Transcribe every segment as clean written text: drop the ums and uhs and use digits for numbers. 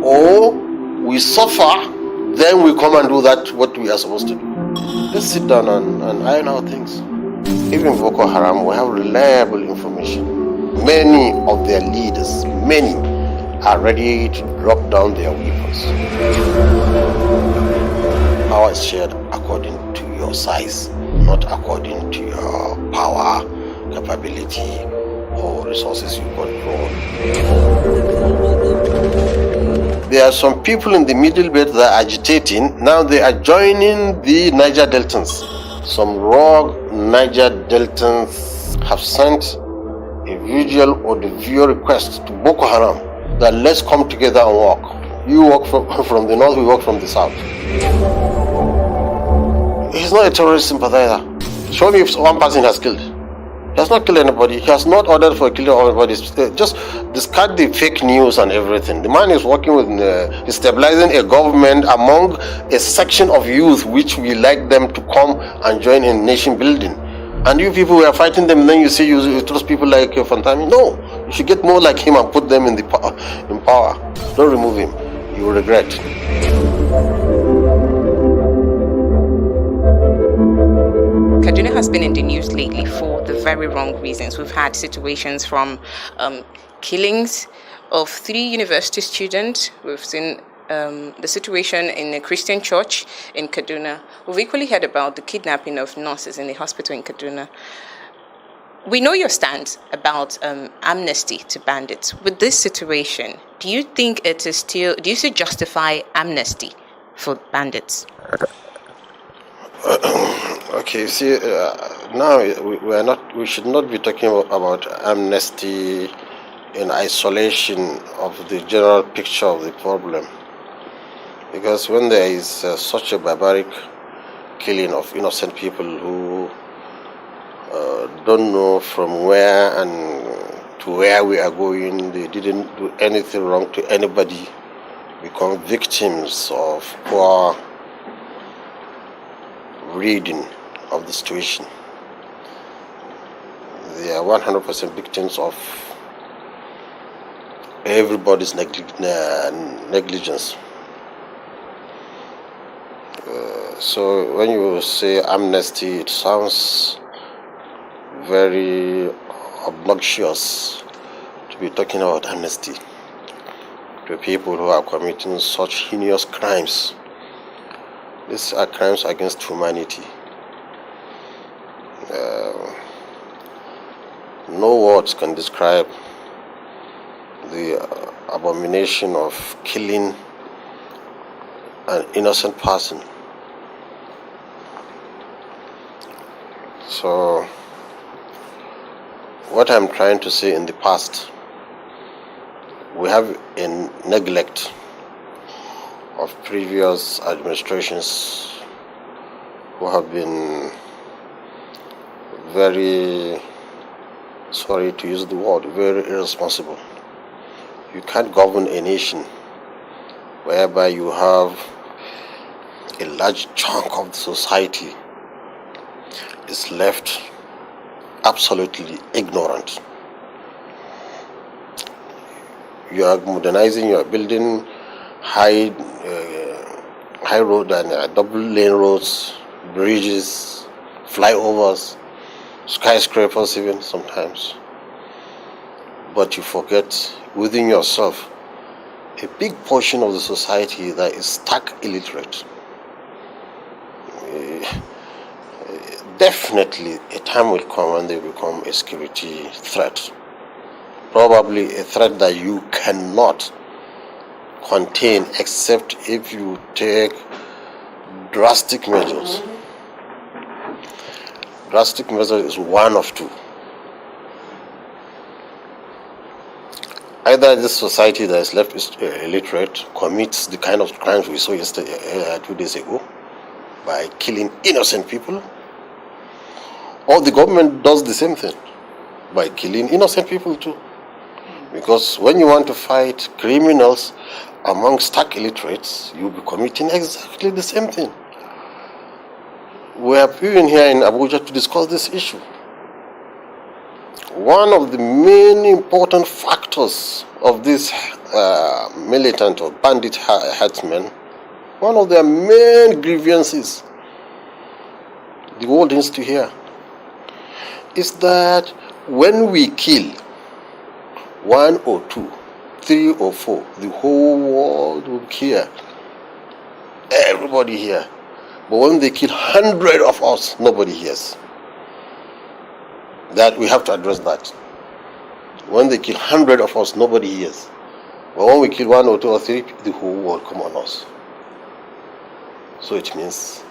or we suffer, then we come and do that what we are supposed to do. Let's sit down and iron out things. Even Boko Haram, we have reliable information. Many of their leaders, are ready to drop down their weapons. Power is shared according to your size, not according to your power, capability, or resources you control. There are some people in the Middle Belt that are agitating. Now they are joining the Niger Deltans. Some rogue Niger Deltans have sent a visual or the video request to Boko Haram that let's come together and work. You work from the north, we work from the south. He's not a terrorist sympathizer. Show me if one person has killed. He has not killed anybody. He has not ordered for killing anybody. Just discard the fake news and everything. The man is working with, stabilizing a government among a section of youth which we like them to come and join in nation building. And you people were fighting them, and then you say you trust people like Pantami. No, you should get more like him and put them in power. Don't remove him. You will regret. Kaduna has been in the news lately for the very wrong reasons. We've had situations from killings of 3 university students. We've seen the situation in a Christian church in Kaduna. We've equally heard about the kidnapping of nurses in a hospital in Kaduna. We know your stance about amnesty to bandits. With this situation, do you think it is still, do you still justify amnesty for bandits? Okay, see, now we should not be talking about amnesty in isolation of the general picture of the problem. Because when there is such a barbaric killing of innocent people who don't know from where and to where we are going, they didn't do anything wrong to anybody, become victims of poor reading of the situation. They are 100% victims of everybody's negligence. So when you say amnesty, it sounds very obnoxious to be talking about amnesty to people who are committing such heinous crimes. These are crimes against humanity. No words can describe the abomination of killing an innocent person. So, what I'm trying to say, in the past, we have a neglect of previous administrations who have been very, sorry to use the word, very irresponsible. You can't govern a nation whereby you have a large chunk of the society is left absolutely ignorant. You are modernizing, you are building high road and double lane roads, bridges, flyovers, skyscrapers even sometimes. But you forget within yourself a big portion of the society that is stark illiterate. Definitely a time will come when they become a security threat. Probably a threat that you cannot contain except if you take drastic measures. Drastic measures is one of two. Either this society that is left illiterate commits the kind of crimes we saw yesterday, 2 days ago, by killing innocent people, or the government does the same thing by killing innocent people too. Because when you want to fight criminals among stark illiterates, you'll be committing exactly the same thing. We have been here in Abuja to discuss this issue. one of the main important factors of this militant or bandit herdsmen, one of their main grievances, the world needs to hear, is that when we kill one or two, three or four, the whole world will hear. Everybody here. But when they kill 100 of us, nobody hears. That we have to address that. When they kill 100 of us, nobody hears. But when we kill one or two or three, the whole world come on us. So it means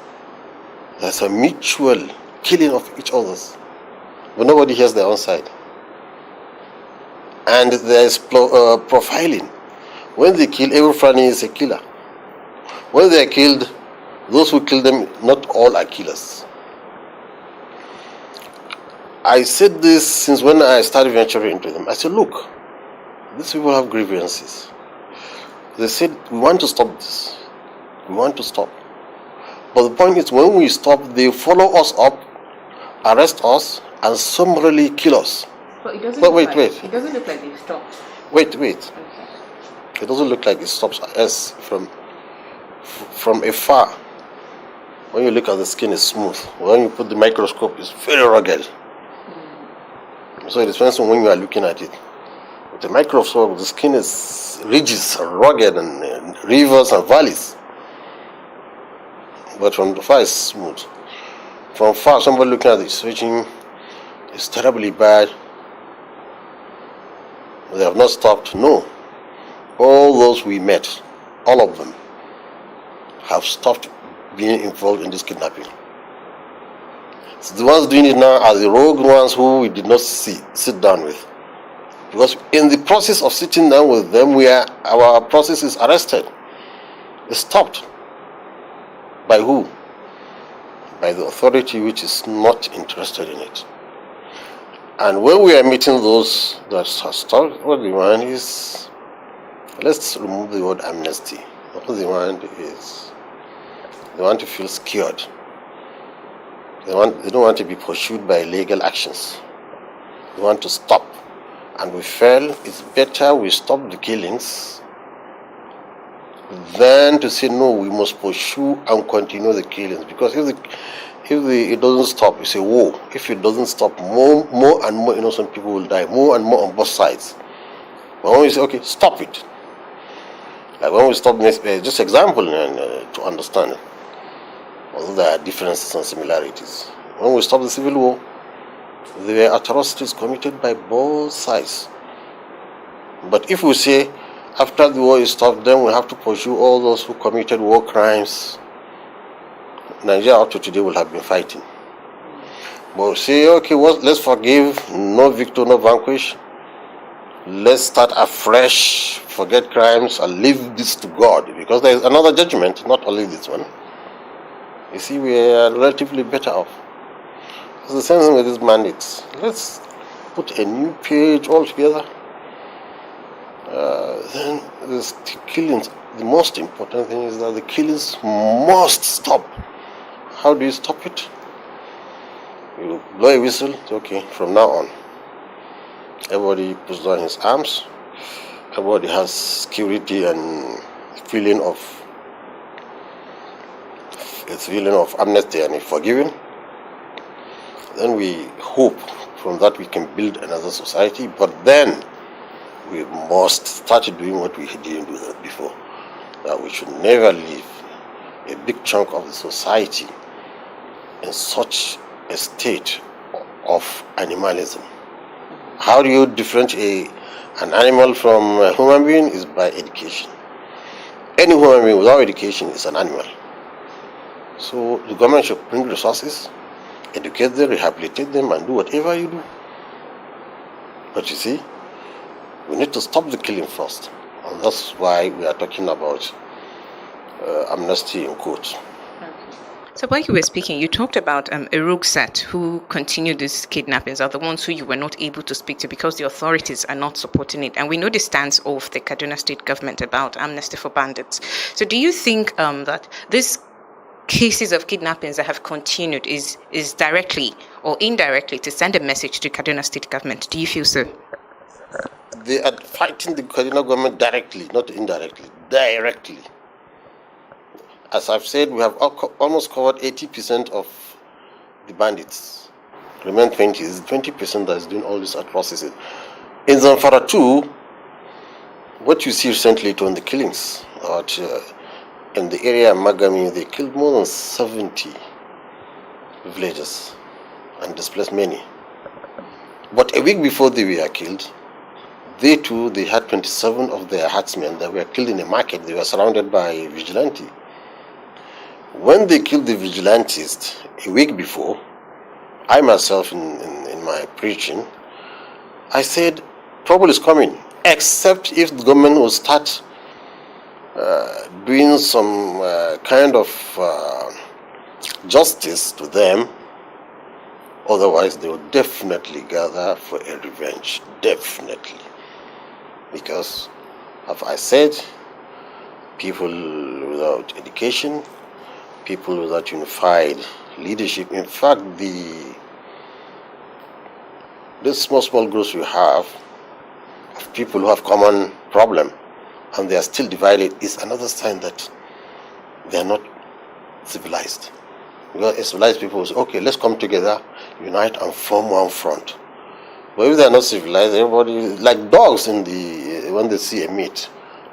there's a mutual killing of each other's, but nobody hears their own side. And there's profiling. When they kill, every Fulani is a killer. When they are killed, those who kill them, not all are killers. I said this since when I started venturing into them. I said, look, these people have grievances. They said, we want to stop this. We want to stop. But the point is, when we stop, they follow us up, arrest us, and summarily kill us. But it doesn't wait. It doesn't look like they've stopped. Wait. Okay. It doesn't look like it stops us from afar. When you look at the skin, it's smooth. When you put the microscope, it's very rugged. So it depends on when you are looking at it. With the microscope, the skin is ridges, rugged, and rivers and valleys. But from the far, it's smooth. From far, somebody looking at it, searching, it's terribly bad. They have not stopped. No. All those we met, all of them, have stopped being involved in this kidnapping. So the ones doing it now are the rogue ones who we did not sit down with. Because in the process of sitting down with them, our process is arrested. It's stopped. By who? By the authority which is not interested in it. And when we are meeting those that have stopped, what they want is, let's remove the word amnesty. What they want is, they want to feel scared. They don't want to be pursued by legal actions. They want to stop. And we felt it's better we stop the killings than to say no, we must pursue and continue the killings. Because if it doesn't stop, it's a war. If it doesn't stop, more and more innocent people will die, more and more on both sides. But when we say, okay, stop it. Like when we stop, just example to understand it. Although there are differences and similarities. When we stop the civil war, there were atrocities committed by both sides. But if we say, after the war is stopped, then we have to pursue all those who committed war crimes, Nigeria up to today will have been fighting. But say, okay, let's forgive, no victor, no vanquish. Let's start afresh, forget crimes, and leave this to God. Because there is another judgment, not only this one. You see, we are relatively better off. It's the same thing with these mandates. Let's put a new page altogether. Then the killings, the most important thing is that the killings must stop. How do you stop it? You blow a whistle, it's okay, from now on. Everybody puts down his arms. Everybody has security and feeling of amnesty and forgiving. Then we hope from that we can build another society, but then we must start doing what we didn't do that before. That we should never leave a big chunk of the society in such a state of animalism. How do you differentiate an animal from a human being? Is by education. Any human being without education is an animal. So the government should bring resources, educate them, rehabilitate them, and do whatever you do. But you see, we need to stop the killing first. And that's why we are talking about amnesty in quotes. So while you were speaking, you talked about a rogue set who continue these kidnappings are the ones who you were not able to speak to because the authorities are not supporting it. And we know the stance of the Kaduna State government about amnesty for bandits. So do you think that these cases of kidnappings that have continued is directly or indirectly to send a message to Kaduna State government. Do you feel so? They are fighting the Kaduna government directly, not indirectly, directly. As I've said, we have almost covered 80% of the bandits. Remain 20. It's 20% that is doing all these atrocities. In Zamfara too, what you see recently on the killings, in the area of Magami, they killed more than 70 villagers and displaced many. But a week before they were killed, they had 27 of their herdsmen that were killed in a market. They were surrounded by vigilante. When they killed the vigilantes a week before, I myself in my preaching, I said, trouble is coming, except if the government will start doing some kind of justice to them. Otherwise, they will definitely gather for a revenge, definitely. Because, as I said, people without education, people without unified leadership. In fact, this small groups we have of people who have common problem and they are still divided is another sign that they are not civilized. Because civilized people will say, okay, let's come together, unite and form one front. But if they are not civilized, everybody, like dogs when they see a meat,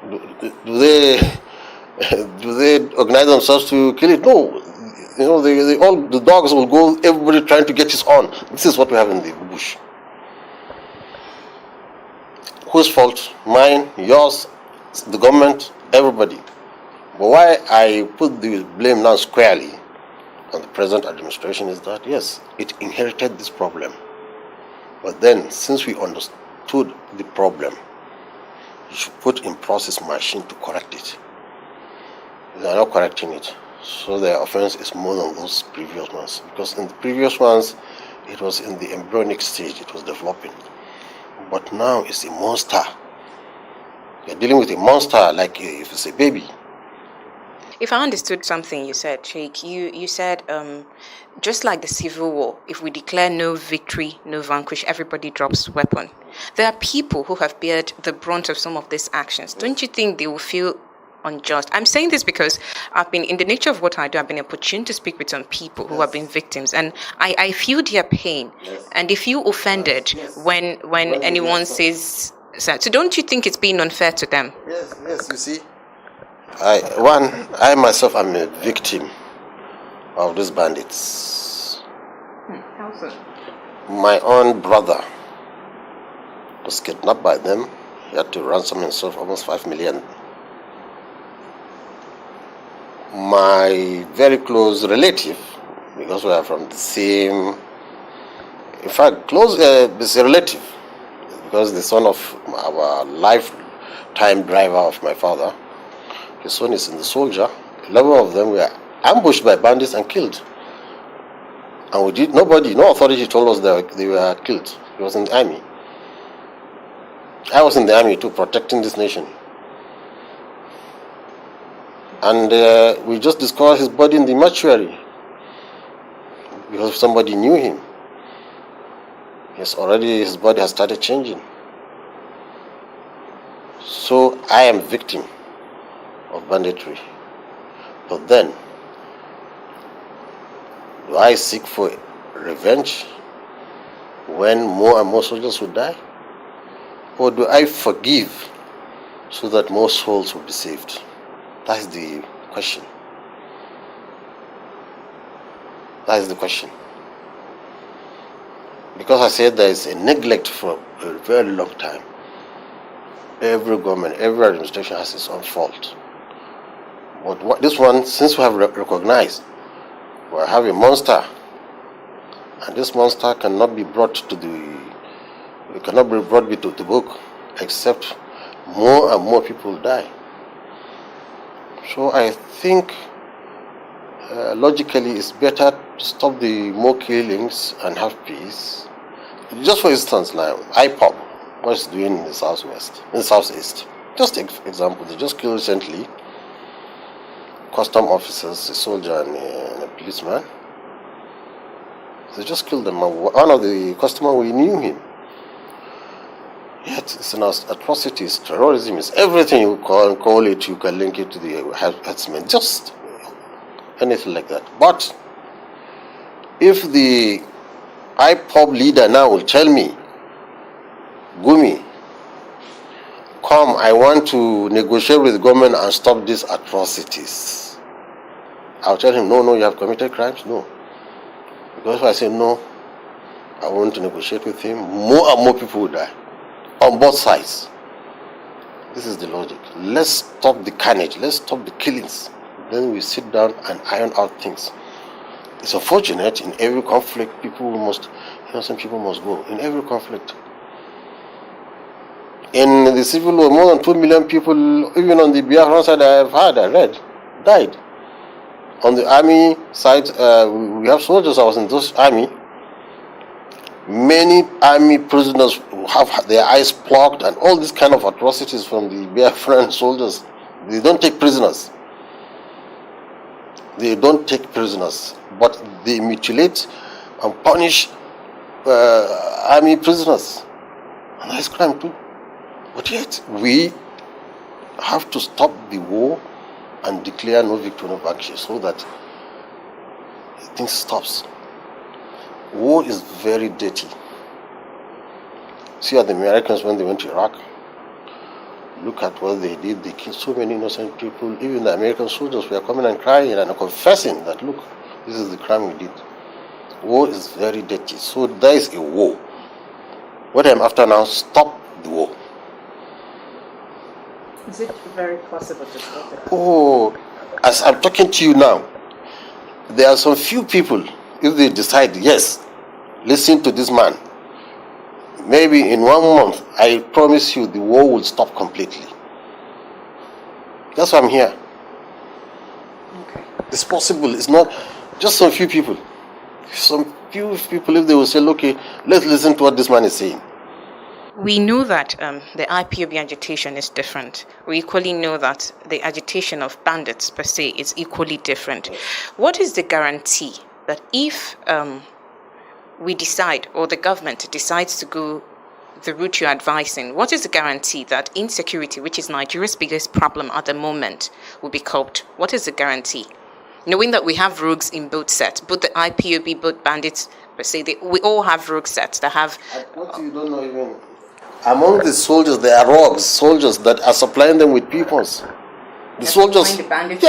do they organize themselves to kill it? No. The dogs will go, everybody trying to get his own. This is what we have in the bush. Whose fault? Mine, yours, the government, everybody. But why I put the blame now squarely on the present administration is that, yes, it inherited this problem. But then, since we understood the problem, you should put in process machine to correct it. They are not correcting it. So their offense is more than those previous ones. Because in the previous ones, it was in the embryonic stage, it was developing. But now it's a monster. You're dealing with a monster like if it's a baby. If I understood something you said, Sheikh, you said just like the Civil War, if we declare no victory, no vanquish, everybody drops weapon. There are people who have bared the brunt of some of these actions. Don't you think they will feel unjust? I'm saying this because I've been, in the nature of what I do, I've been opportune to speak with some people who have been victims, and I feel their pain, and they feel offended when anyone says so. So don't you think it's being unfair to them? Yes, you see. I myself am a victim of these bandits. How so? My own brother was kidnapped by them. He had to ransom himself almost 5 million. My very close relative, because we are from the same, in fact, close, is a relative, because the son of our lifetime driver of my father, his son is in the soldier. 11 of them were ambushed by bandits and killed. And no authority told us that they were killed. He was in the army. I was in the army too, protecting this nation. And we just discovered his body in the mortuary because somebody knew him. His body has started changing. So I am victim of banditry. But then, do I seek for revenge when more and more soldiers will die? Or do I forgive so that more souls will be saved? That is the question. That is the question. Because I said there is a neglect for a very long time. Every government, every administration has its own fault. But this one, since we have recognized, we have a monster, and this monster cannot be brought to the book, except more and more people die. So I think logically it's better to stop the more killings and have peace. Just for instance, now IPOB, what it's doing in the southeast. Just an example, they just killed recently custom officers, a soldier and a policeman. They just killed them. One of the customers, we knew him. Yet it's an atrocity, it's terrorism, it's everything you call it, you can link it to the herdsmen, just anything like that. But if the IPOB leader now will tell me, Gumi, come, I want to negotiate with the government and stop these atrocities, I'll tell him, no, you have committed crimes, no. Because if I say no, I want to negotiate with him, more and more people will die. On both sides. This is the logic. Let's stop the carnage. Let's stop the killings. Then we sit down and iron out things. It's unfortunate in every conflict, some people must go. In every conflict. In the civil war, more than 2 million people, even on the Biafran side, I read, died. On the army side, we have soldiers. I was in those army. Many army prisoners have their eyes plugged and all these kind of atrocities from the Biafran soldiers. They don't take prisoners. But they mutilate and punish army prisoners. And that's crime too. But yet, we have to stop the war and declare no victory, no vanquish, so that things stops. War is very dirty. See at the Americans when they went to Iraq. Look at what they did. They killed so many innocent people. Even the American soldiers were coming and crying and confessing that, look, this is the crime we did. War is very dirty. So there is a war. What I'm after now, stop the war. Is it very possible to stop it? Oh, as I'm talking to you now, there are some few people, if they decide, yes, listen to this man, maybe in 1 month, I promise you the war will stop completely. That's why I'm here. Okay. It's possible. It's not just some few people. Some few people, if they will say, okay, let's listen to what this man is saying. We know that the IPOB agitation is different. We equally know that the agitation of bandits per se is equally different. What is the guarantee that if we decide, or the government decides to go the route you're advising, what is the guarantee that insecurity, which is Nigeria's biggest problem at the moment, will be curbed? What is the guarantee? Knowing that we have rogues in both sets, both the IPOB, both bandits per se, we all have rogue sets that have... What you don't know even... Among the soldiers, there are rogues, soldiers that are supplying them with weapons. The soldiers... The bandits,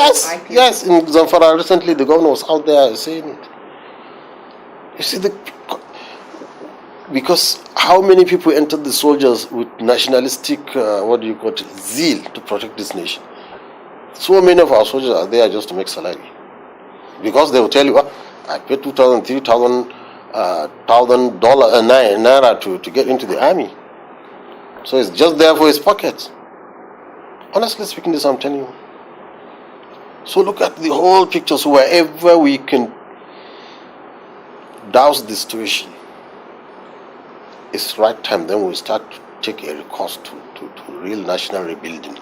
yes, in Zamfara recently, the governor was out there saying it. You see, because how many people entered the soldiers with nationalistic, zeal to protect this nation? So many of our soldiers are there just to make salary. Because they will tell you, I paid $2,000, $3,000 naira to get into the army. So it's just there for his pocket. Honestly speaking, this I'm telling you. So look at the whole picture. So wherever we can douse the situation, it's right time. Then we start to take a recourse to real national rebuilding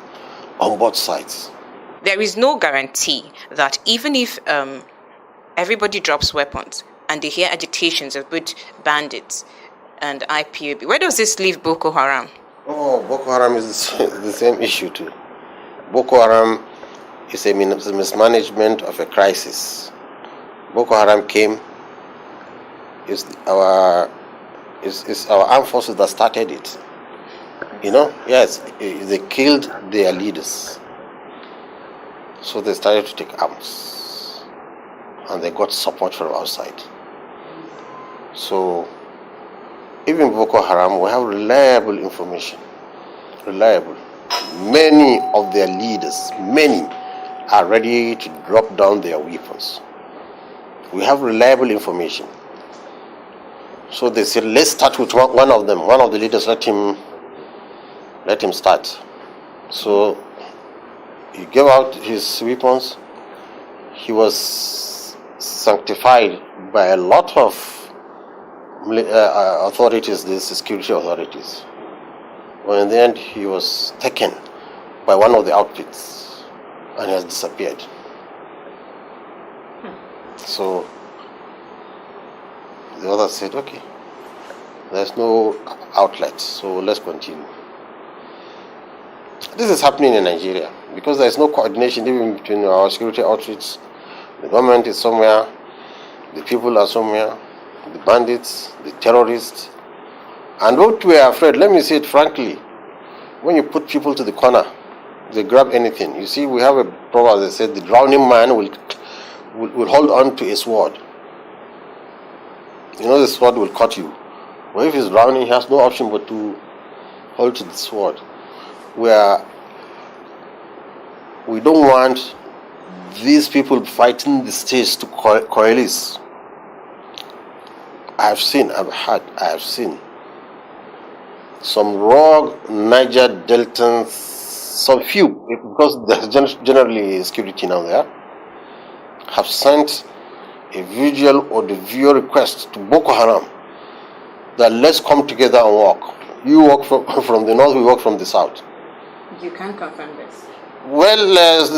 on both sides. There is no guarantee that even if everybody drops weapons and they hear agitations of both bandits and IPOB, where does this leave Boko Haram? Oh, Boko Haram is the same issue too. Boko Haram is a mismanagement of a crisis. Boko Haram came, it's our armed forces that started it. Yes, they killed their leaders. So they started to take arms. And they got support from outside. So even Boko Haram, we have reliable information. Reliable. Many of their leaders, are ready to drop down their weapons. We have reliable information. So they said, let's start with one of them. One of the leaders, let him start. So he gave out his weapons. He was sanctified by a lot of authorities, the security authorities. Well, in the end, he was taken by one of the outfits and has disappeared. So The others said, okay, there's no outlet, so let's continue. This is happening in Nigeria because there's no coordination even between our security outfits. The government is somewhere, the people are somewhere, the bandits, the terrorists. And what we are afraid, let me say it frankly, when you put people to the corner, they grab anything. You see, we have a proverb that says the drowning man will hold on to a sword. You know, the sword will cut you. But if he's drowning, he has no option but to hold to the sword. We don't want these people fighting the states to coalesce. I have seen some rogue Niger Deltans, some few, because there's generally security now there, have sent a visual or the video request to Boko Haram that let's come together and work. You work from the north, we work from the south. You can confirm this. Well,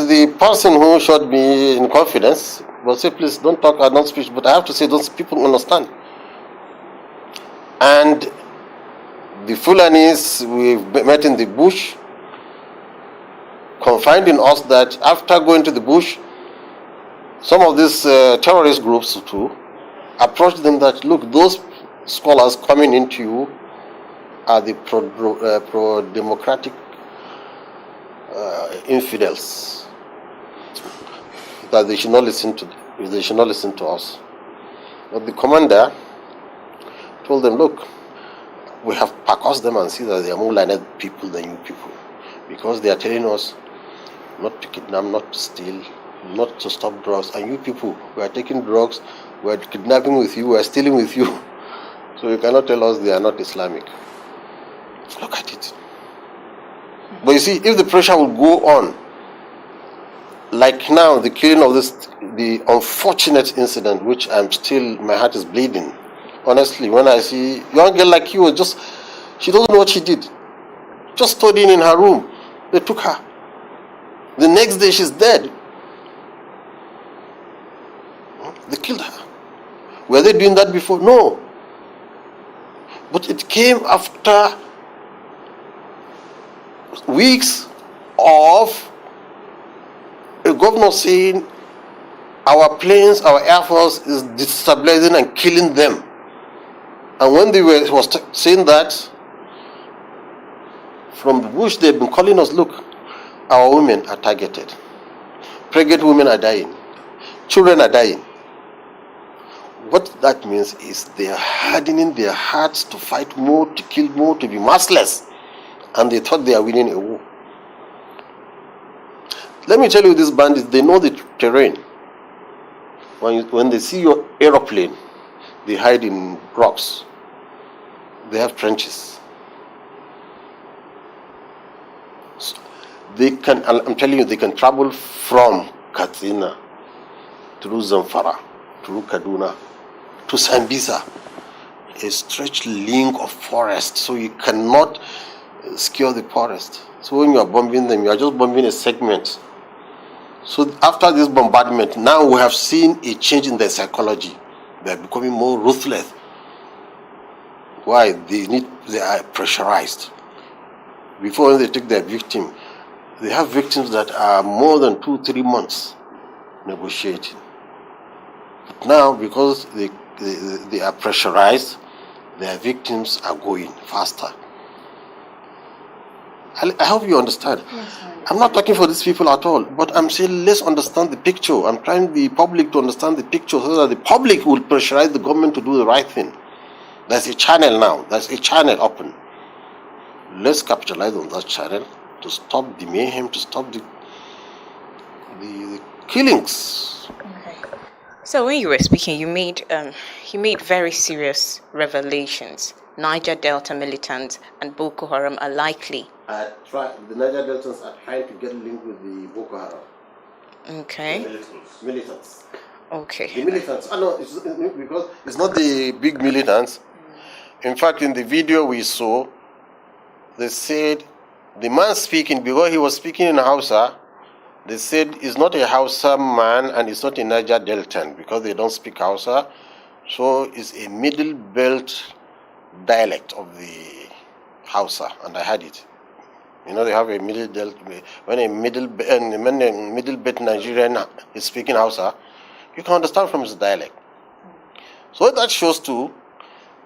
the person who showed me in confidence will say, please don't talk, I don't speak, but I have to say those people understand. And the Fulanis we met in the bush, confiding us that after going to the bush, some of these terrorist groups too approached them that, look, those scholars coming into you are the pro-democratic infidels, that they should not listen to us. But the commander told them, look, we have percussed them and see that they are more learned people than you people, because they are telling us not to kidnap, not to steal, not to stop drugs, and you people, we are taking drugs, we are kidnapping with you, we are stealing with you, so you cannot tell us they are not Islamic. Look at it. But you see, if the pressure will go on, like now, the killing of the unfortunate incident, which my heart is bleeding. Honestly, when I see a young girl like you, she doesn't know what she did. Just studying in her room, they took her. The next day, she's dead. They killed her. Were they doing that before? No. But it came after weeks of a governor saying our planes, our air force is destabilizing and killing them. And when they was saying that, from the bush they've been calling us, look, our women are targeted. Pregnant women are dying. Children are dying. What that means is they are hardening their hearts to fight more, to kill more, to be merciless. And they thought they are winning a war. Let me tell you, these bandits, they know the terrain. When they see your aeroplane, they hide in rocks. They have trenches. So I'm telling you, they can travel from Katsina through Zamfara, through Kaduna, to Sambisa. A stretched link of forest, so you cannot secure the forest. So when you are bombing them, you are just bombing a segment. So after this bombardment, now we have seen a change in their psychology. They are becoming more ruthless. Why? They are pressurized. Before, when they take their victim, they have victims that are more than 2-3 months negotiating. But now, because they are pressurized, their victims are going faster. I hope you understand. Yes, I'm not talking for these people at all, but I'm saying let's understand the picture. I'm trying the public to understand the picture so that the public will pressurize the government to do the right thing. There's a channel now. There's a channel open. Let's capitalize on that channel to stop the mayhem, to stop the killings. Okay. So when you were speaking, you made very serious revelations. Niger Delta militants and Boko Haram are likely. The Niger Deltans are trying to get linked with the Boko Haram. Okay. The militants. Okay. The militants. No, because it's not the big militants. In fact, in the video we saw, they said the man speaking, because he was speaking in Hausa, they said he's not a Hausa man and he's not a Niger Deltan because they don't speak Hausa. So it's a middle belt dialect of the Hausa, and I had it. You know, they have a middle belt. When a middle belt Nigerian is speaking Hausa, you can understand from his dialect. So that shows too,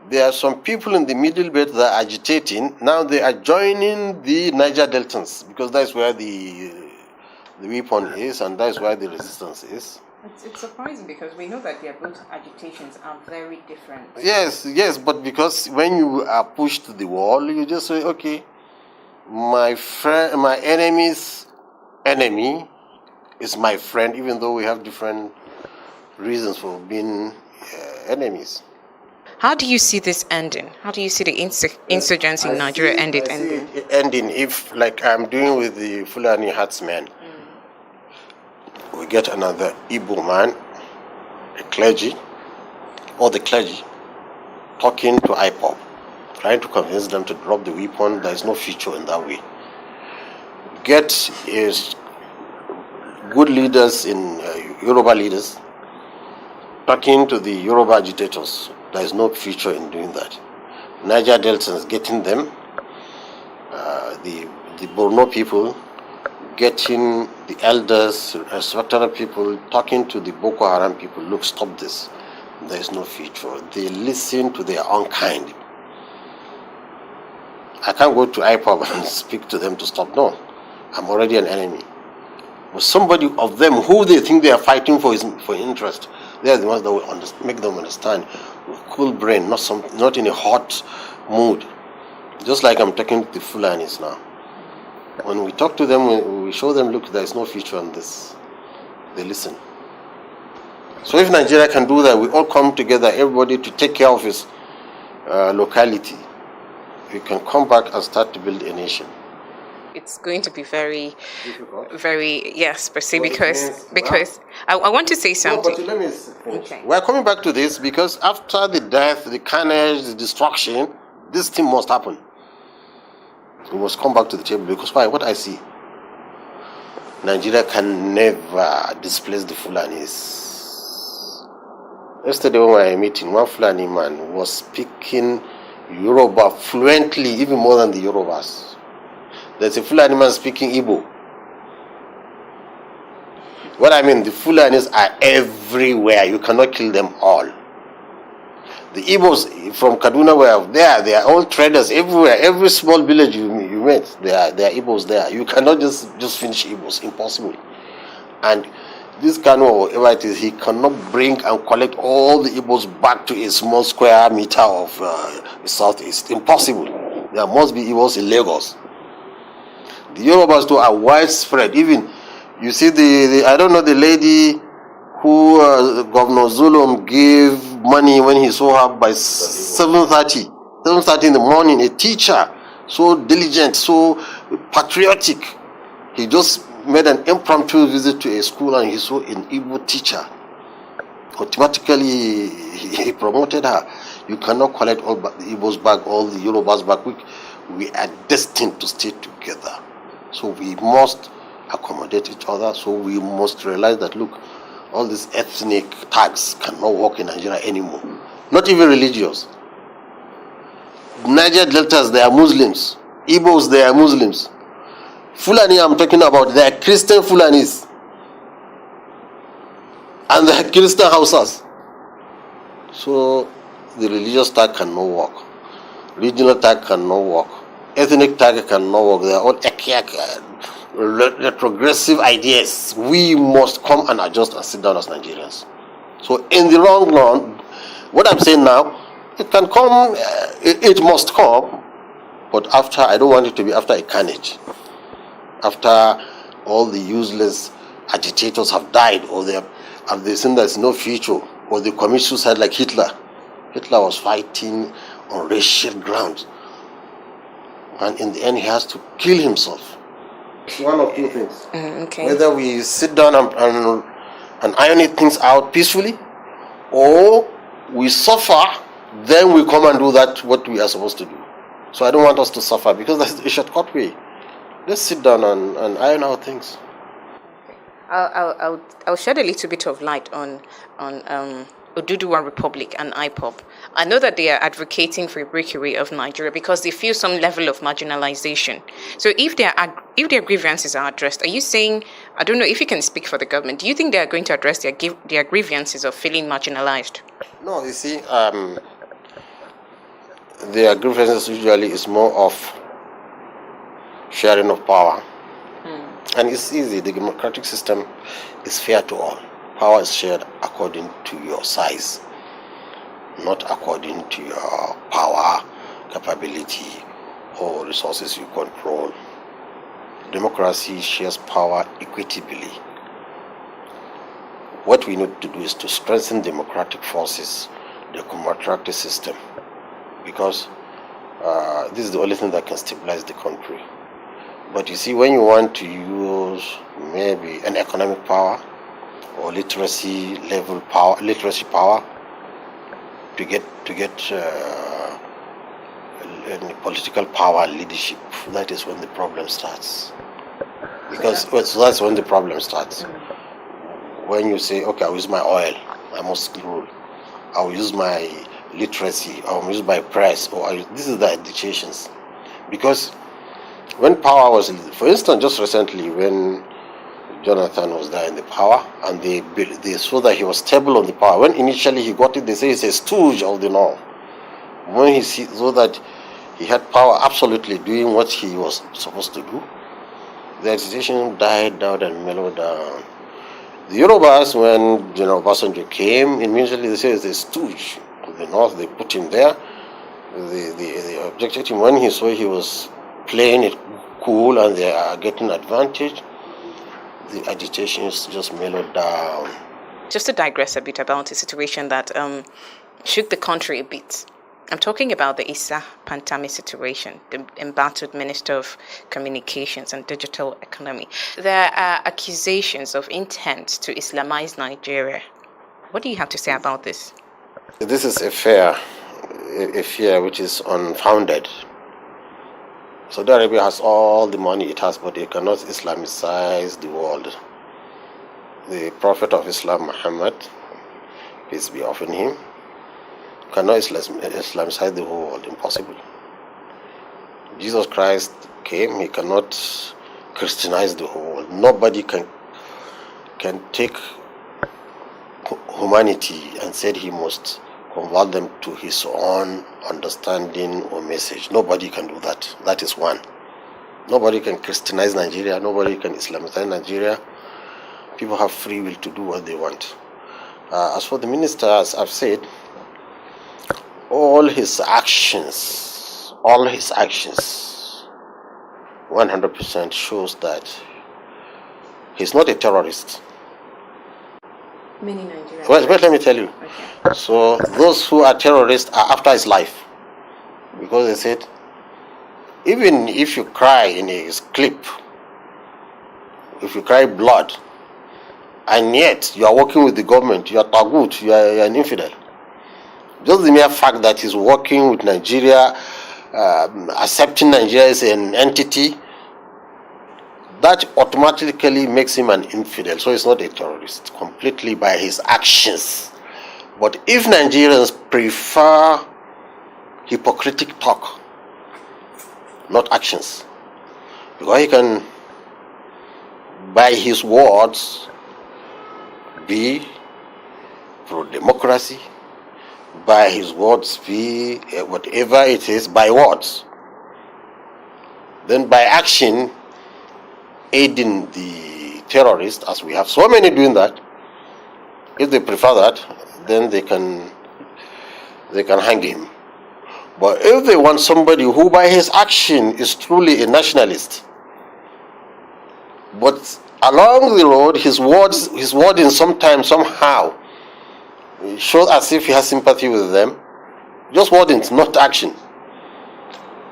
there are some people in the middle belt that are agitating. Now they are joining the Niger Deltans, because that's where the weapon is, and that's where the resistance is. It's surprising because we know that their both agitations are very different. Yes, but because when you are pushed to the wall, you just say, okay, my enemy's enemy is my friend, even though we have different reasons for being enemies. How do you see this ending? How do you see the insurgency in Nigeria ending? Ending if, like I'm doing with the Fulani herdsmen, we get another Igbo man, a clergy, or the clergy, talking to IPOB, trying to convince them to drop the weapon. There is no future in that way. Get good leaders in Yoruba leaders talking to the Yoruba agitators. There is no future in doing that. Niger Deltans getting them, the Borno people getting the elders, respected people, talking to the Boko Haram people. Look, stop this. There is no future. They listen to their own kind. I can't go to IPOB and speak to them to stop. No, I'm already an enemy. But somebody of them who they think they are fighting for interest, they are the ones that will make them understand with cool brain, not in a hot mood. Just like I'm talking to the Fulanis now. When we talk to them, we show them, look, there is no future on this. They listen. So if Nigeria can do that, we all come together, everybody to take care of his locality, we can come back and start to build a nation. It's going to be very difficult. Yes, per se, because I want to say something. No, but let me finish. Okay. We're coming back to this because after the death, the carnage, the destruction, this thing must happen. We must come back to the table because why? What I see, Nigeria can never displace the Fulanis. Yesterday when we were meeting, one Fulani man was speaking Yoruba fluently, even more than the Yorubas. There's a Fulani man speaking Igbo. What I mean, the Fulanis are everywhere. You cannot kill them all. The Igbos from Kaduna were there. They are all traders everywhere. Every small village you met, there are Igbos there. You cannot just finish Igbos. Impossible. And this Kano, or whatever it is, he cannot bring and collect all the Igbos back to a small square meter of the southeast. Impossible. There must be Igbos in Lagos. The Yorubas too are widespread. Even you see the I don't know, the lady who Governor Zulum gave money when he saw her by 7:30 in the morning, a teacher, so diligent, so patriotic. He just made an impromptu visit to a school and he saw an Igbo teacher. Automatically, he promoted her. You cannot collect all the Igbos back, all the Yorubas back. We are destined to stay together. So we must accommodate each other. So we must realize that, look, all these ethnic tags cannot work in Nigeria anymore. Not even religious. Niger Deltas, they are Muslims. Igbos, they are Muslims. Fulani, I'm talking about, they are Christian Fulanis. And they are Christian Hausas. So the religious tag cannot work. Regional tag cannot work. Ethnic tag cannot work. They are all retrogressive ideas. We must come and adjust and sit down as Nigerians. So in the long run, what I'm saying now, it can come, it must come, but after, I don't want it to be after a carnage. After all the useless agitators have died, or they seen there's no future, or they commit suicide like Hitler. Hitler was fighting on racial grounds. And in the end, he has to kill himself. It's one of two things. Okay. Whether we sit down and iron things out peacefully, or we suffer, then we come and do that what we are supposed to do. So I don't want us to suffer, because that's a shortcut way. Let's sit down and iron out things. I'll shed a little bit of light on Oduduwa Republic and IPOB. I know that they are advocating for a breakaway of Nigeria because they feel some level of marginalization. So if their grievances are addressed, are you saying, I don't know if you can speak for the government, do you think they are going to address their grievances of feeling marginalized? No, you see, their grievances usually is more of sharing of power. And it's easy. The democratic system is fair to all. Power is shared according to your size, not according to your power, capability, or resources you control. Democracy shares power equitably. What we need to do is to strengthen democratic forces, the democratic system, because this is the only thing that can stabilize the country. But you see, when you want to use maybe an economic power or literacy power to get political power and leadership, that is when the problem starts. Because so that's when the problem starts. When you say, okay, I'll use my oil, I must rule. I'll use my literacy, I'll use my press, this is the indications. Because when power was, for instance, just recently when Jonathan was there in the power, and they saw that he was stable on the power. When initially he got it, they say he's a stooge of the North. When he saw that he had power absolutely doing what he was supposed to do, the agitation died down and mellowed down. The Yorubas, when Obasanjo came, immediately they said he's a stooge of the North. They put him there. They objected him when he saw he was playing it cool and they are getting advantage. The agitations just mellowed down. Just to digress a bit about a situation that shook the country a bit. I'm talking about the Isa Pantami situation, the embattled Minister of Communications and Digital Economy. There are accusations of intent to Islamize Nigeria. What do you have to say about this? This is a fear which is unfounded. Saudi Arabia has all the money it has, but it cannot Islamicize the world. The Prophet of Islam, Muhammad, peace be upon him, cannot Islamicize the whole world. Impossible. Jesus Christ came, he cannot Christianize the whole world. Nobody can take humanity and said he must convert them to his own understanding or message. Nobody can do that. That is one. Nobody can Christianize Nigeria. Nobody can Islamize Nigeria. People have free will to do what they want. As for the minister, as I've said, all his actions, 100% shows that he's not a terrorist. Many Nigerians. Well, let me tell you. Okay. So those who are terrorists are after his life, because they said, even if you cry in his clip, if you cry blood, and yet you are working with the government, you are tagut, you are an infidel. Just the mere fact that he's working with Nigeria, accepting Nigeria as an entity, that automatically makes him an infidel. So he's not a terrorist completely by his actions. But if Nigerians prefer hypocritic talk, not actions, because he can, by his words, be pro-democracy, by his words be whatever it is, by words. Then by action, aiding the terrorists, as we have so many doing that. If they prefer that, then they can hang him. But if they want somebody who by his action is truly a nationalist, but along the road his wording sometimes somehow shows as if he has sympathy with them, just wording, not action.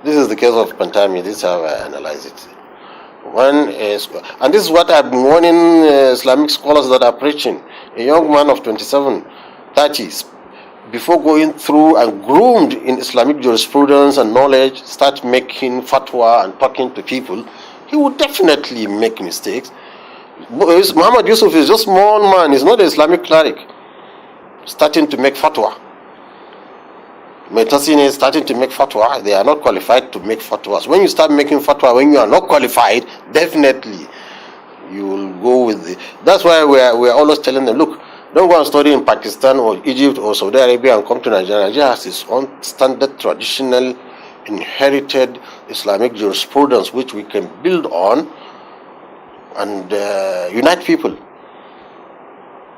This is the case of Pantami. This is how I analyze it. And this is what I've been warning Islamic scholars that are preaching. A young man of 27, 30s, before going through and groomed in Islamic jurisprudence and knowledge, start making fatwa and talking to people, he would definitely make mistakes. Muhammad Yusuf is just a small man. He's not an Islamic cleric. starting to make fatwa. Mu'tazila is starting to make fatwa. They are not qualified to make fatwas. When you start making fatwa, when you are not qualified, definitely you will go with it. That's why we are always telling them, look, don't go and study in Pakistan or Egypt or Saudi Arabia and come to Nigeria. Nigeria has its own standard, traditional, inherited Islamic jurisprudence which we can build on and unite people.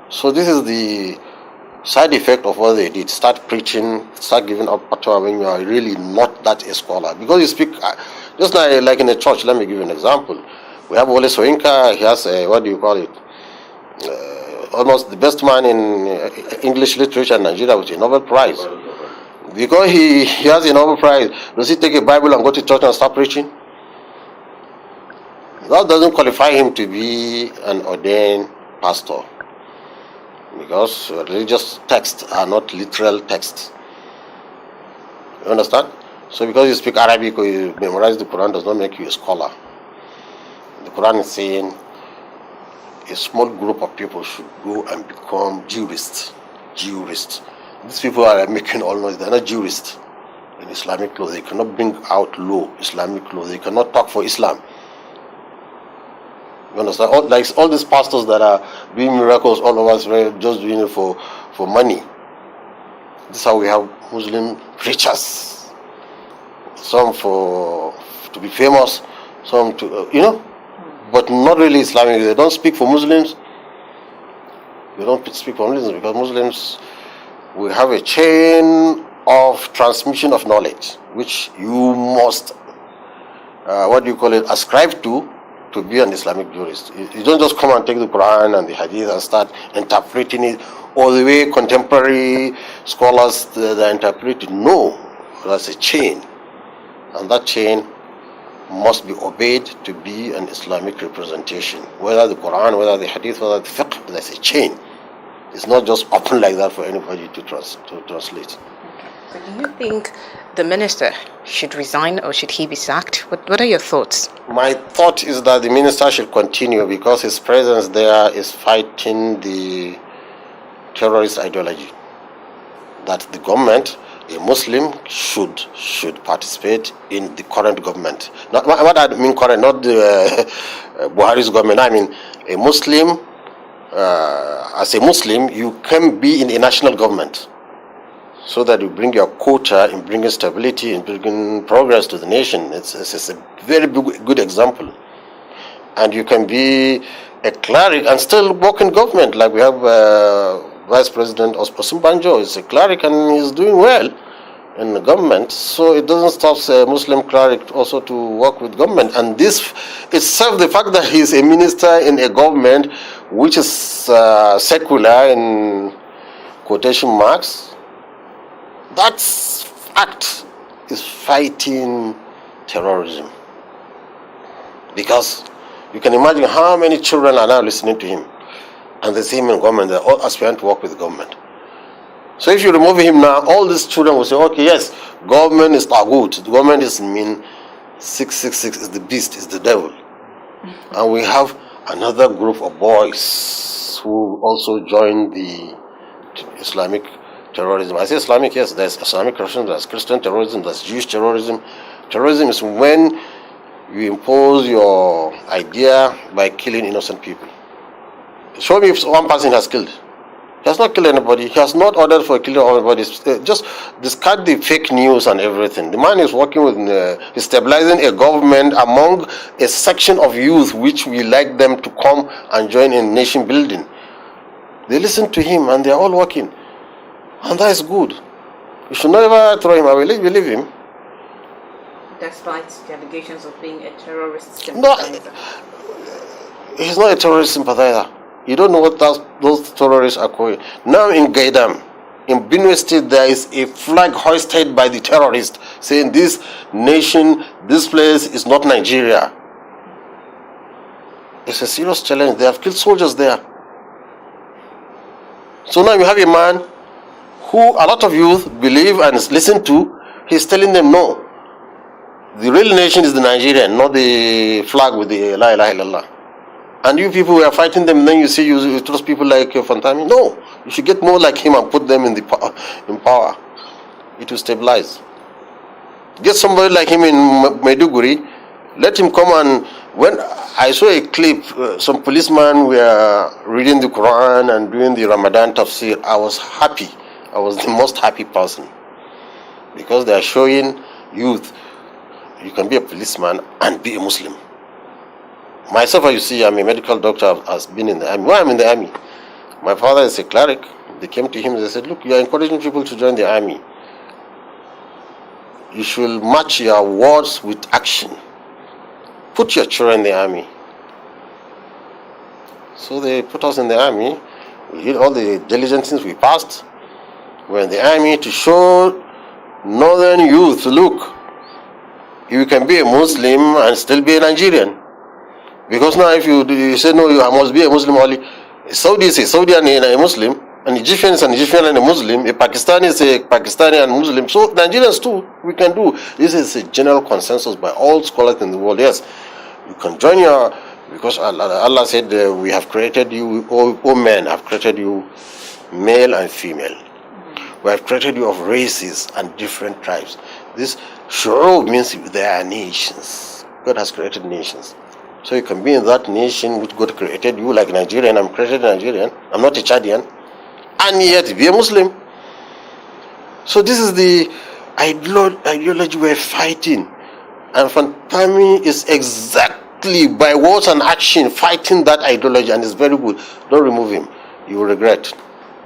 So this is the side effect of what they did. Start preaching, start giving up fatwa when you are really not that a scholar. Because you speak, just like in a church, let me give you an example. We have Wole Soyinka, he has almost the best man in English literature in Nigeria with a Nobel Prize. Because he has a Nobel Prize, does he take a Bible and go to church and start preaching? That doesn't qualify him to be an ordained pastor. Because religious texts are not literal texts. You understand? So because you speak Arabic or you memorize the Quran does not make you a scholar. The Quran is saying a small group of people should go and become jurists. Jurists. These people are making all noise. They are not jurists in Islamic law. They cannot bring out law, Islamic law. They cannot talk for Islam. You understand? All these pastors that are doing miracles all over Israel, just doing it for money. This is how we have Muslim preachers. Some to be famous, some to, but not really Islamic. They don't speak for Muslims. They don't speak for Muslims because Muslims, we have a chain of transmission of knowledge, which you must, ascribe to be an Islamic jurist. You don't just come and take the Quran and the Hadith and start interpreting it all the way contemporary scholars that interpret it. No, that's a chain. And that chain must be obeyed to be an Islamic representation. Whether the Quran, whether the Hadith, whether the fiqh, there's a chain. It's not just open like that for anybody to translate. So do you think the minister should resign or should he be sacked? What are your thoughts? My thought is that the minister should continue because his presence there is fighting the terrorist ideology. That the government, a Muslim, should participate in the current government. Not what I mean current, not the Buhari's government. I mean a Muslim. As a Muslim, you can be in a national government, so that you bring your quota in bringing stability, in bringing progress to the nation. It's a very good example. And you can be a cleric and still work in government, like we have Vice President Osunbanjo is a cleric and he's doing well in the government. So it doesn't stop a Muslim cleric also to work with government. And this itself, the fact that he's a minister in a government which is secular in quotation marks, that act is fighting terrorism. Because you can imagine how many children are now listening to him. And they see him in government, they're all aspiring to work with the government. So if you remove him now, all these children will say, okay, yes, government is taghut. The government is 666 is the beast, is the devil. And we have another group of boys who also join the Islamic terrorism. I say Islamic, yes, there's Islamic terrorism, there's Christian terrorism, there's Jewish terrorism. Terrorism is when you impose your idea by killing innocent people. Show me if one person has killed. He has not killed anybody. He has not ordered for killing anybody. Just discard the fake news and everything. The man is working with, he's stabilizing a government among a section of youth which we like them to come and join in nation building. They listen to him and they are all working. And that is good. You should never throw him away. Believe him. Despite the allegations of being a terrorist sympathizer. No, he's not a terrorist sympathizer. You don't know what those terrorists are calling. Now in Gaidam, in Benue State, there is a flag hoisted by the terrorists saying this nation, this place is not Nigeria. It's a serious challenge. They have killed soldiers there. So now you have a man who a lot of youth believe and listen to. He's telling them no. The real nation is the Nigerian, not the flag with the La ilaha illallah. And you people were fighting them, then you say you trust people like Pantami. No, you should get more like him and put them in power. It will stabilize. Get somebody like him in Maiduguri. Let him come and when I saw a clip, some policemen were reading the Quran and doing the Ramadan tafsir. I was happy. I was the most happy person because they are showing youth you can be a policeman and be a Muslim. Myself, as you see, I'm a medical doctor. Has been in the army. Why I'm in the army? My father is a cleric. They came to him and they said, "Look, you are encouraging people to join the army. You should match your words with action. Put your children in the army." So they put us in the army. We did all the diligent things we passed. We're in the army to show northern youth, look, you can be a Muslim and still be a Nigerian. Because now if you say no, you must be a Muslim only. Saudi is a Saudi and a Muslim. An Egyptian is an Egyptian and a Muslim. A Pakistani is a Pakistani and Muslim. So Nigerians too, we can do. This is a general consensus by all scholars in the world. Yes, you can join because Allah said, we have created you, all men have created you, male and female. We have created you of races and different tribes. This shu'ub means there are nations. God has created nations. So you can be in that nation which God created you, like Nigerian. I'm created Nigerian. I'm not a Chadian. And yet be a Muslim. So this is the ideology we're fighting. And Pantami is exactly by words and action fighting that ideology, and it's very good. Don't remove him. You will regret.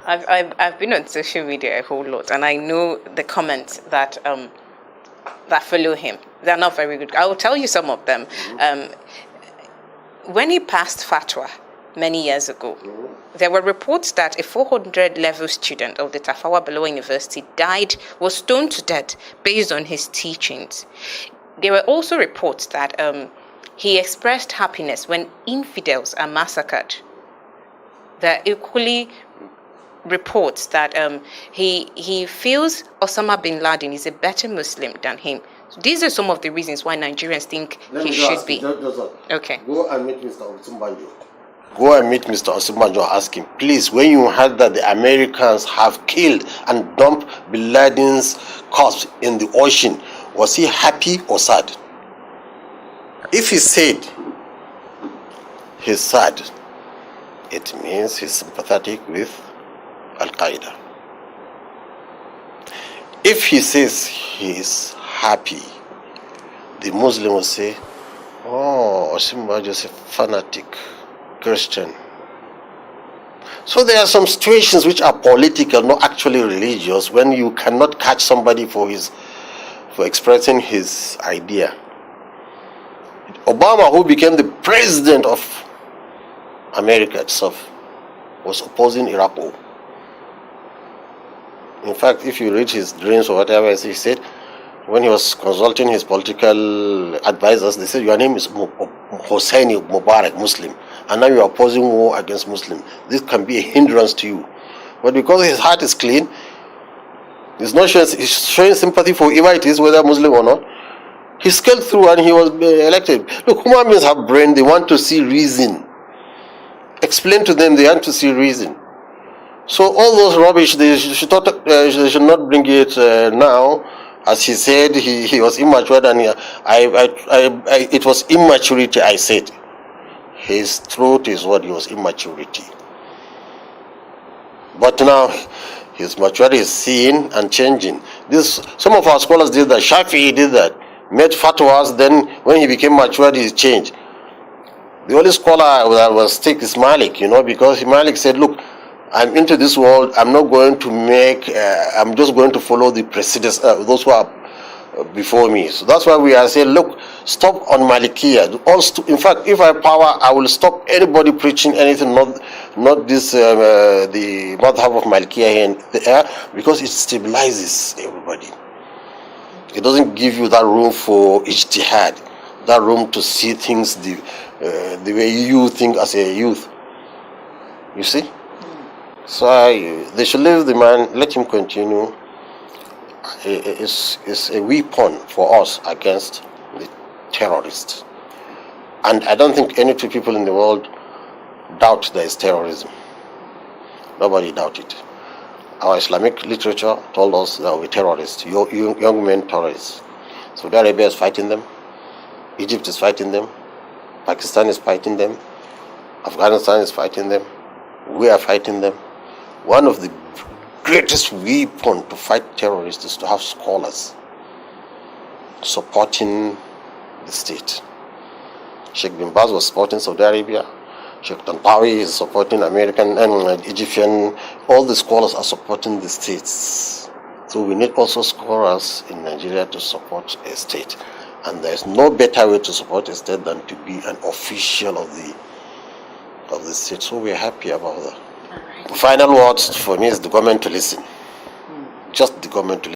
I've been on social media a whole lot, and I know the comments that follow him. They're not very good. I will tell you some of them. When he passed fatwa many years ago, there were reports that a 400 level student of the Tafawa Balewa University was stoned to death based on his teachings. There were also reports that he expressed happiness when infidels are massacred. There are equally reports that he feels Osama bin Laden is a better Muslim than him. So these are some of the reasons why Nigerians think he should be. Okay. Go and meet Mr. Osunbanjo. Go and meet Mr. Osunbanjo and ask him, please, when you heard that the Americans have killed and dumped bin Laden's corpse in the ocean, was he happy or sad? If he said he's sad, it means he's sympathetic with Al-Qaeda. If he says he's happy, the Muslim will say, oh, Osunbanjo is a fanatic Christian. So there are some situations which are political, not actually religious, when you cannot catch somebody for expressing his idea. Obama, who became the president of America itself, was opposing Iraq war. In fact, if you read his dreams or whatever he said, when he was consulting his political advisors, they said, your name is Hosseini Mubarak, Muslim, and now you are opposing war against Muslim. This can be a hindrance to you. But because his heart is clean, he's showing sympathy for whoever it is, whether Muslim or not. He scaled through and he was elected. Look, human beings have brain, they want to see reason. Explain to them, they want to see reason. So all those rubbish, they should not bring it now. As he said, he was immature, and it was immaturity, I said. His truth is what he was immaturity. But now, his maturity is seen and changing. Some of our scholars did that. Shafi'i did that. Made fatwas, then when he became mature, he changed. The only scholar that was stick is Malik, because Malik said, look, I'm into this world, I'm not going to I'm just going to follow the precedents, those who are before me. So that's why we are saying, look, stop on Malikiya. In fact, if I have power, I will stop anybody preaching anything, not this, the madhab of Malikiya here in the air, because it stabilizes everybody. It doesn't give you that room for ijtihad, that room to see things the way you think as a youth. You see? So they should leave the man, let him continue. It's a weapon for us against the terrorists. And I don't think any two people in the world doubt there is terrorism. Nobody doubted it. Our Islamic literature told us there will be terrorists, young men terrorists. Saudi Arabia is fighting them, Egypt is fighting them, Pakistan is fighting them, Afghanistan is fighting them, we are fighting them. One of the greatest weapons to fight terrorists is to have scholars supporting the state. Sheikh bin Baz was supporting Saudi Arabia, Sheikh Tantawi is supporting American and Egyptian. All the scholars are supporting the states. So we need also scholars in Nigeria to support a state. And there's no better way to support a state than to be an official of the state. So we're happy about that. The final words for me is the government to listen. Just the government to listen.